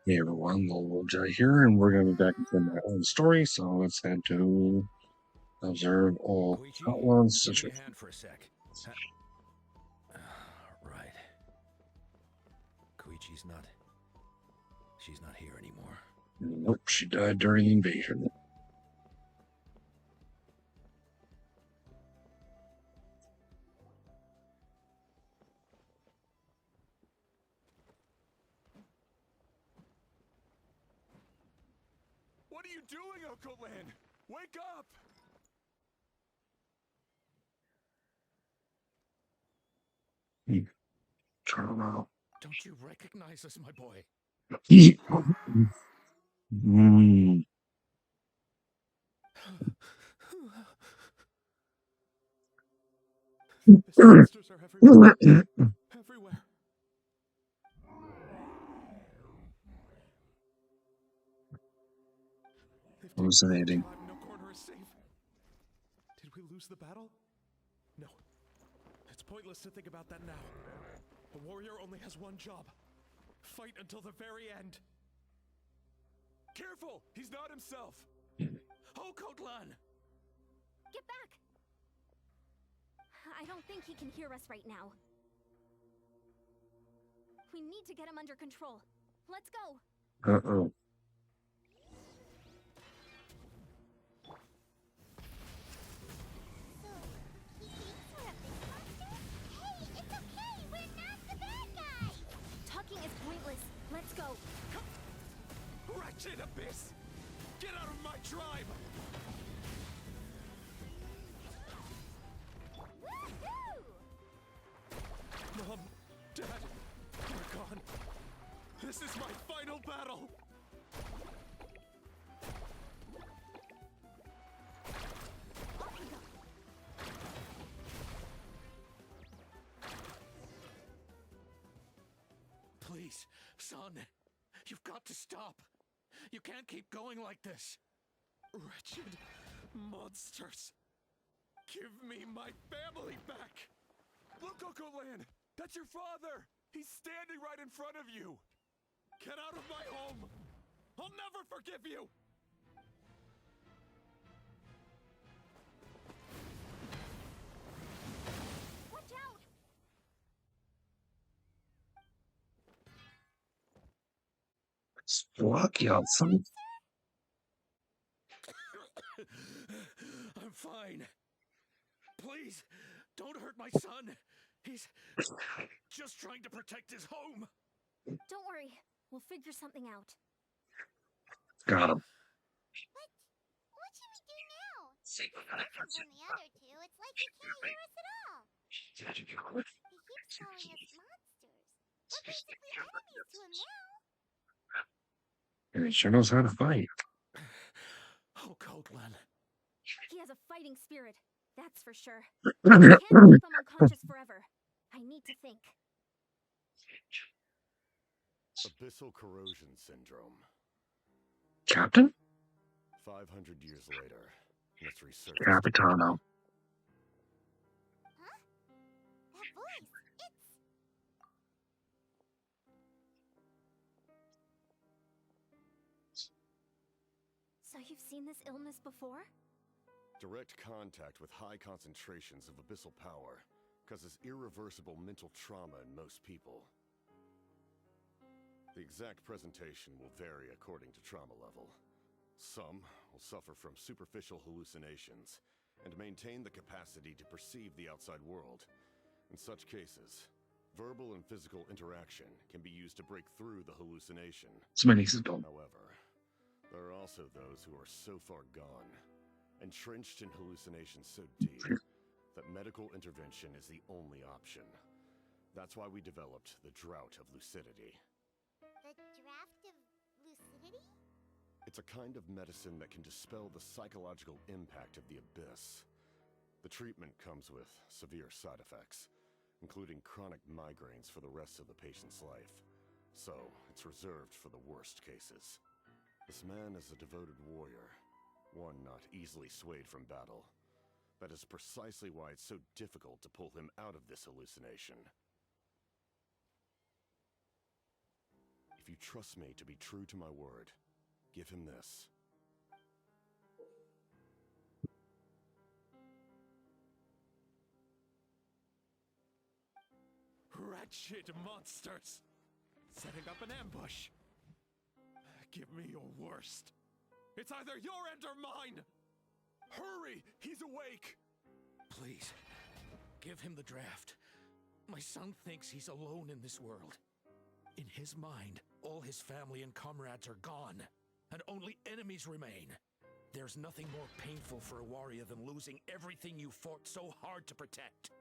Hey everyone, Lil Jay here, and we're going to be back into my own story. So let's head to observe all Koichi, Ocotlan's give me a situation. hand for a sec. Right. Koichi's not... She's not here anymore. Nope, she died during the invasion. What are you doing, Ocotlan? Wake up! Turn around. Don't you recognize us, my boy? Mm. These monsters are everywhere. Everywhere. They've taken the whole Hallucinating. tribe. No corner is safe. Did we lose the battle? No. It's pointless to think about that now. A warrior only has one job. Fight until the very end. Careful! He's not himself! Ocotlan! Get back! I don't think he can hear us right now. We need to get him under control. Let's go! Uh-oh. Talking is pointless. Let's go. Wretched abyss! Get out of my tribe! Mom, Dad, we're gone. This is my final battle! Please, son. You've got to stop. You can't keep going like this. Wretched monsters! Give me my family back! Look, Ocotlan! That's your father! He's standing right in front of you! Get out of my home! I'll never forgive you! Watch out! It's lucky outside. I'm fine. Please, don't hurt my son. He's just trying to protect his home. Don't worry. We'll figure something out. Got him. What should we do now? He's different from the other two. It's like he can't hear us at all. He keeps calling us monsters. We're basically enemies to him now. And he sure knows how to fight. Oh, Ocotlan. He has a fighting spirit. That's for sure. I can't keep him unconscious forever. I need to think. Abyssal corrosion syndrome. Captain? 500 years later, it's resurfaced. Capitano. Huh? That voice. It's... So you've seen this illness before? Direct contact with high concentrations of abyssal power causes irreversible mental trauma in most people. The exact presentation will vary according to trauma level. Some will suffer from superficial hallucinations and maintain the capacity to perceive the outside world. In such cases, verbal and physical interaction can be used to break through the hallucination. So many don't. However, there are also those who are so far gone, entrenched in hallucinations so deep, that medical intervention is the only option. That's why we developed the Drought of Lucidity. The draft of lucidity? It's a kind of medicine that can dispel the psychological impact of the abyss. The treatment comes with severe side effects, including chronic migraines for the rest of the patient's life. So, it's reserved for the worst cases. This man is a devoted warrior, one not easily swayed from battle. That is precisely why it's so difficult to pull him out of this hallucination. If you trust me to be true to my word, give him this. Wretched monsters! Setting up an ambush. Give me your worst. It's either your end or mine! Hurry! He's awake! Please, give him the draft. My son thinks he's alone in this world. In his mind, all his family and comrades are gone, and only enemies remain. There's nothing more painful for a warrior than losing everything you fought so hard to protect.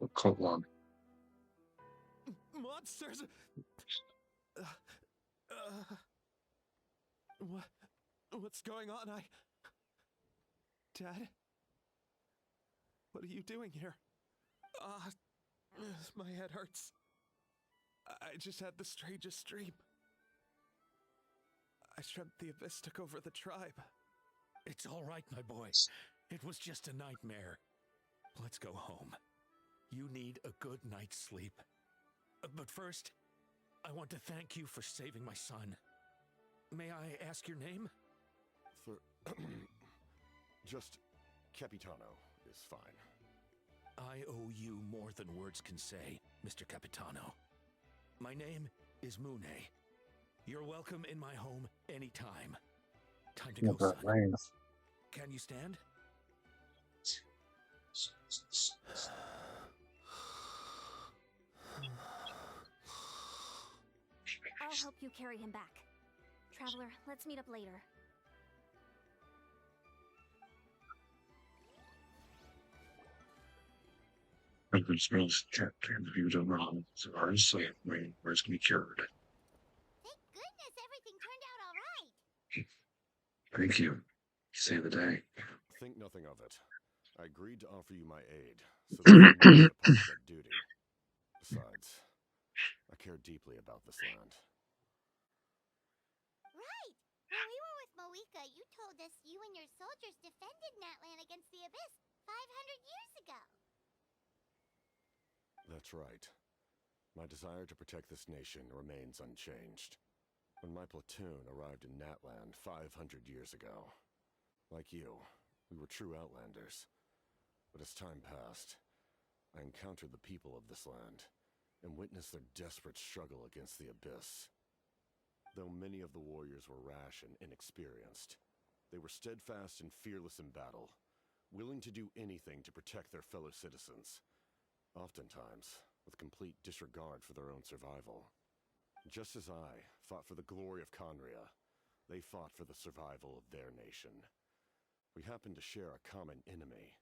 Ocotlan. Monsters! What's going on? Dad? What are you doing here? My head hurts. I just had the strangest dream. I dreamt the Abyss took over the tribe. It's all right, my boy. It was just a nightmare. Let's go home. You need a good night's sleep. But first, I want to thank you for saving my son. May I ask your name? Just Capitano is fine. I owe you more than words can say, Mr. Capitano. My name is Mune. You're welcome in my home anytime. Time to go, son. Can you stand? I'll help you carry him back. Traveler, let's meet up later. Every smells checked and viewed around. So ours, so where's gonna be cured? Thank goodness everything turned out all right. Thank you. Save the day. Think nothing of it. I agreed to offer you my aid, so this is more than a punishment duty. Besides, I care deeply about this land. Right! When we were with Moika, you told us you and your soldiers defended Natlan against the Abyss 500 years ago. That's right. My desire to protect this nation remains unchanged. When my platoon arrived in Natlan 500 years ago, like you, we were true outlanders. But as time passed, I encountered the people of this land and witnessed their desperate struggle against the Abyss. Though many of the warriors were rash and inexperienced, they were steadfast and fearless in battle, willing to do anything to protect their fellow citizens, oftentimes with complete disregard for their own survival. Just as I fought for the glory of Conria, they fought for the survival of their nation. We happened to share a common enemy,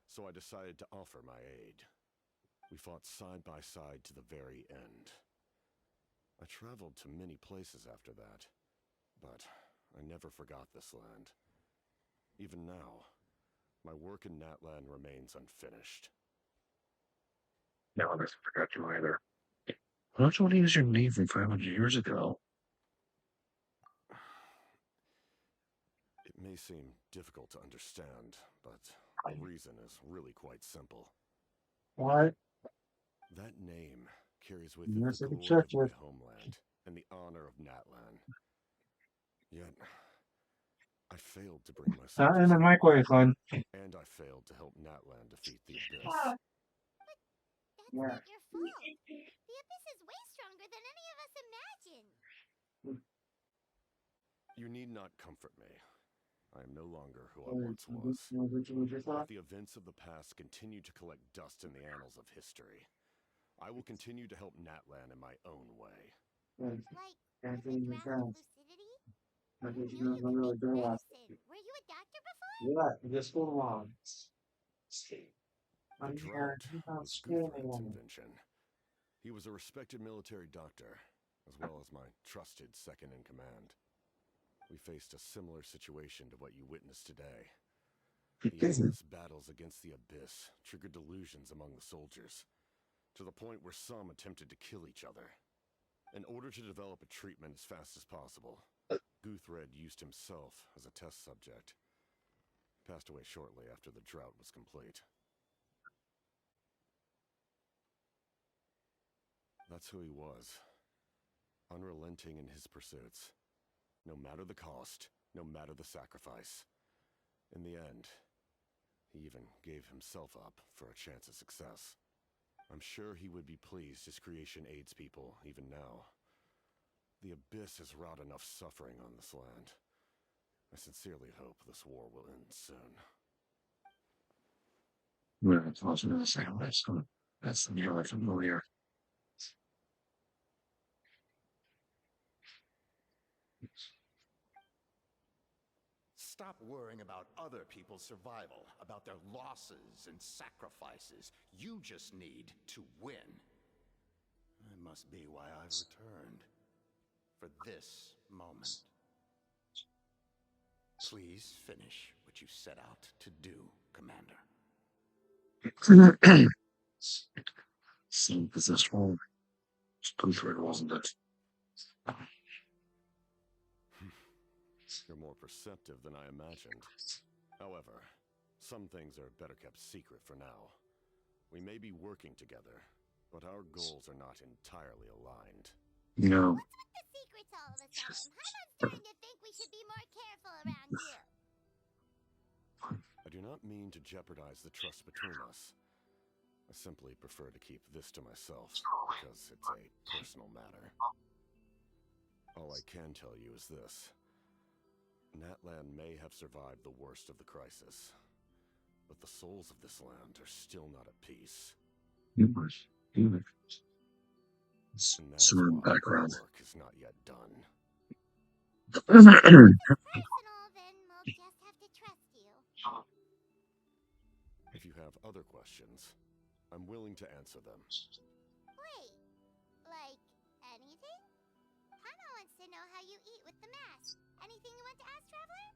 so I decided to offer my aid. We fought side by side to the very end. I traveled to many places after that, but I never forgot this land. Even now, my work in Natlan remains unfinished. No, I forgot you either. Why don't you want to use your name from 500 years ago? It may seem difficult to understand, but the reason is really quite simple. What? That name carries with it Yes, the I can glory check of my it. homeland and the honor of Natlan. Yet, I failed to bring my Not in soldiers the home, microwave, hon. and I failed to help Natlan defeat the Abyss. That's not your fault. The Abyss is way stronger than any of us imagined. You need not comfort me. I am no longer who I once was. Let the events of the past continue to collect dust in the annals of history. I will continue to help Natlan in my own way. Like, with the draft of lucidity? Who knew you could make medicine? Were you a doctor before? Yeah, just go along. The drought was Guthred's invention. He was a respected military doctor, as well as my trusted second-in-command. We faced a similar situation to what you witnessed today. The endless battles against the Abyss triggered delusions among the soldiers, to the point where some attempted to kill each other. In order to develop a treatment as fast as possible, Guthred used himself as a test subject. He passed away shortly after the drought was complete. That's who he was. Unrelenting in his pursuits. No matter the cost, no matter the sacrifice. In the end, he even gave himself up for a chance at success. I'm sure he would be pleased his creation aids people, even now. The Abyss has wrought enough suffering on this land. I sincerely hope this war will end soon. Yeah, it's also the same way, so that's the really familiar. Stop worrying about other people's survival, about their losses and sacrifices. You just need to win. That must be why I've returned. For this moment. Please finish what you set out to do, Commander. Same position. It wasn't it? You're more perceptive than I imagined. However, some things are better kept secret for now. We may be working together, but our goals are not entirely aligned. No. What's with the secrets all of a sudden? I'm starting to think we should be more careful around here. I do not mean to jeopardize the trust between us. I simply prefer to keep this to myself, because it's a personal matter. All I can tell you is this. Natlan may have survived the worst of the crisis, but the souls of this land are still not at peace. And that's Sort why of background. our work is not yet done. Personal, then we'll just have to trust you. If you have other questions, I'm willing to answer them. Wait, like anything? Paimon wants to know how you eat with the mask. Anything you want to ask, Traveler?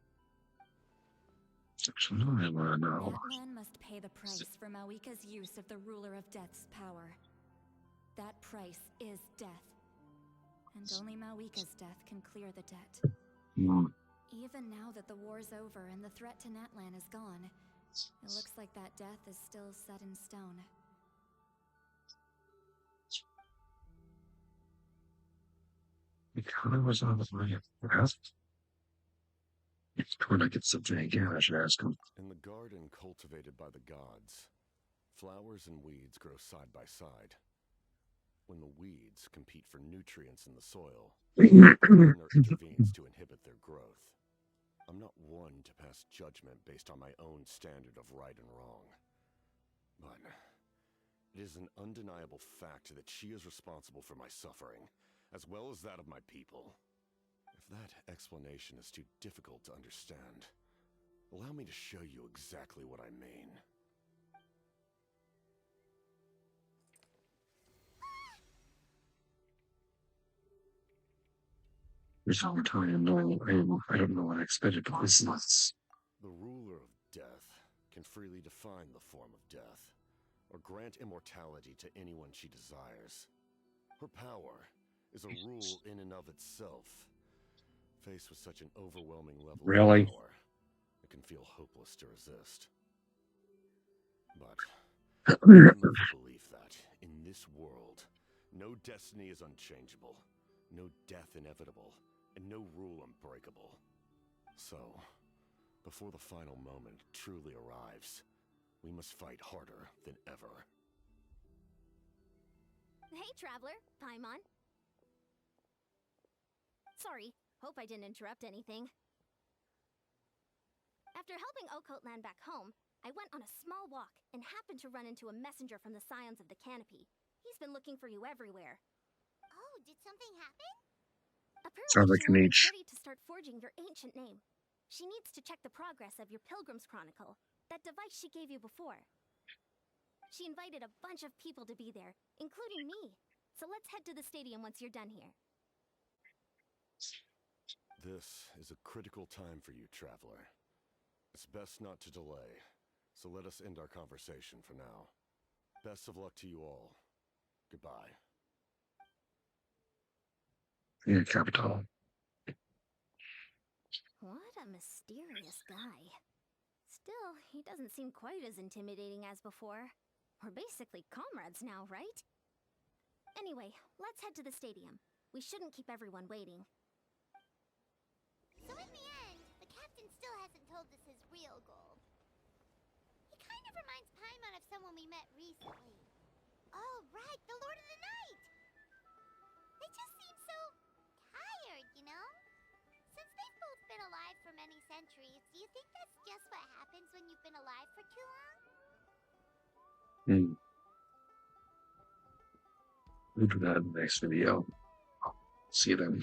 Actually, I want to know. Natlan must pay the price for Mawika's use of the Ruler of Death's power. That price is death. And only Mawika's death can clear the debt. Even now that the war's over and the threat to Natlan is gone, it looks like that death is still set in stone. It kind of was on with my breath. When I get something again, I should ask him. In the garden cultivated by the gods, flowers and weeds grow side by side. When the weeds compete for nutrients in the soil, the gardener intervenes to inhibit their growth. I'm not one to pass judgment based on my own standard of right and wrong. But it is an undeniable fact that she is responsible for my suffering, as well as that of my people. If that explanation is too difficult to understand, allow me to show you exactly what I mean. There's no time. No, I don't know what I expected, but this is. The ruler of death can freely define the form of death, or grant immortality to anyone she desires. Her power is a rule in and of itself. Faced with such an overwhelming level Really? of power, it can feel hopeless to resist. But I am of the belief that, in this world, no destiny is unchangeable, no death inevitable, and no rule unbreakable. So, before the final moment truly arrives, we must fight harder than ever. Hey, Traveler. Paimon. Sorry. Hope I didn't interrupt anything. After helping Ocotlan back home, I went on a small walk and happened to run into a messenger from the Scions of the Canopy. He's been looking for you everywhere. Oh, did something happen? Sounds Apparently, like an Shalona's H. ready to start forging your ancient name. She needs to check the progress of your Pilgrim's Chronicle, that device she gave you before. She invited a bunch of people to be there, including me. So let's head to the stadium once you're done here. This is a critical time for you, Traveler. It's best not to delay, so let us end our conversation for now. Best of luck to you all. Goodbye. Yeah, Capital. What a mysterious guy. Still, he doesn't seem quite as intimidating as before. We're basically comrades now, right? Anyway, let's head to the stadium. We shouldn't keep everyone waiting. So in the end, the captain still hasn't told us his real goal. He kind of reminds Paimon of someone we met recently. Oh, right, the Lord of the Night! They just seem so tired, you know? Since they've both been alive for many centuries, do you think that's just what happens when you've been alive for too long? We'll do that in the next video. See you then.